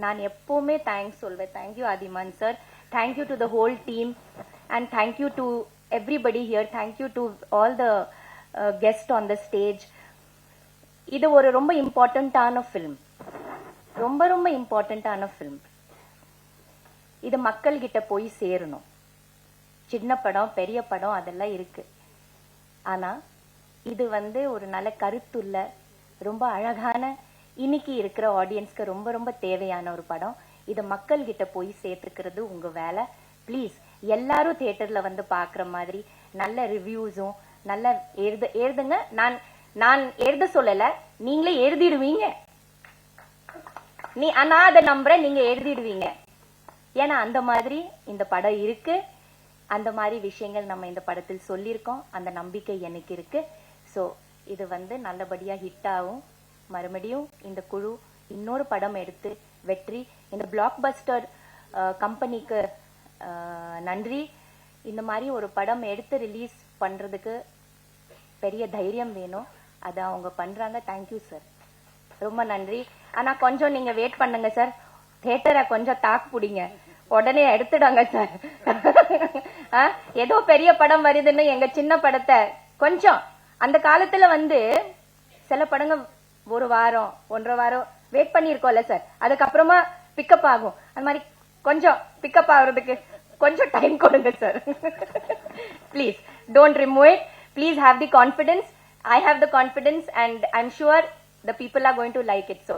நான் எப்பவுமே தேங்க்ஸ் சொல்வேன். Thank you Adhiman sir, thank you to the whole team and thank you to everybody here, thank you to all the guest on the stage. இது ஒரு ரொம்ப இம்பார்ட்டண்ட்டான ஃபிலிம், ரொம்ப ரொம்ப இம்பார்ட்டண்ட்டான ஃபிலிம். இது மக்கள் கிட்ட போய் சேரணும். சின்ன படம் பெரிய படம் அதெல்லாம் இருக்கு, ஆனா இது ஒரு நல்ல கருத்துள்ள ரொம்ப அழகான இன்னைக்கு இருக்கிற ஆடியன்ஸ்க்கு ரொம்ப ரொம்ப தேவையான ஒரு படம். இதை மக்கள் கிட்ட போய் சேர்த்துக்கிறது உங்க வேலை. ப்ளீஸ் எல்லாரும் தியேட்டர்ல பாக்குற மாதிரி நல்ல ரிவ்யூஸும் நல்ல எழுதுங்க. நான் எழுத சொல்லல, நீங்களே எழுதிடுவீங்க. நான் அதை நம்புறேன், நீங்க எழுதிடுவீங்க. ஏன்னா அந்த மாதிரி இந்த படம் இருக்கு, அந்த மாதிரி விஷயங்கள் நம்ம இந்த படத்தில் சொல்லியிருக்கோம். அந்த நம்பிக்கை எனக்கு இருக்கு. ஸோ இது நல்லபடியா ஹிட் ஆகும். மறுபடியும் இந்த குழு இன்னொரு படம் எடுத்து வெற்றி. இந்த பிளாக் பஸ்டர் கம்பெனிக்கு நன்றி. இந்த மாதிரி ஒரு படம் எடுத்து ரிலீஸ் பண்றதுக்கு பெரிய தைரியம் வேணும், அதை அவங்க பண்றாங்க. தேங்க்யூ சார், ரொம்ப நன்றி. ஆனா கொஞ்சம் நீங்க வெயிட் பண்ணுங்க சார், தியேட்டரை கொஞ்சம் தாக்கு பிடிங்க, உடனே எடுத்துடாங்க சார். ஏதோ பெரிய படம் வருதுன்னு எங்க சின்ன படத்தை கொஞ்சம் அந்த காலத்துல சில படங்க ஒரு வாரம் 1.5 வாரம் வெயிட் பண்ணிருக்கோம்ல சார், அதுக்கப்புறமா பிக்கப் ஆகும். அந்த மாதிரி கொஞ்சம் பிக்கப் ஆகுறதுக்கு கொஞ்சம் டைம் கொடுங்க sir. Please don't remove it. Please have the confidence. I have the confidence and I'm sure the people are going to like it. So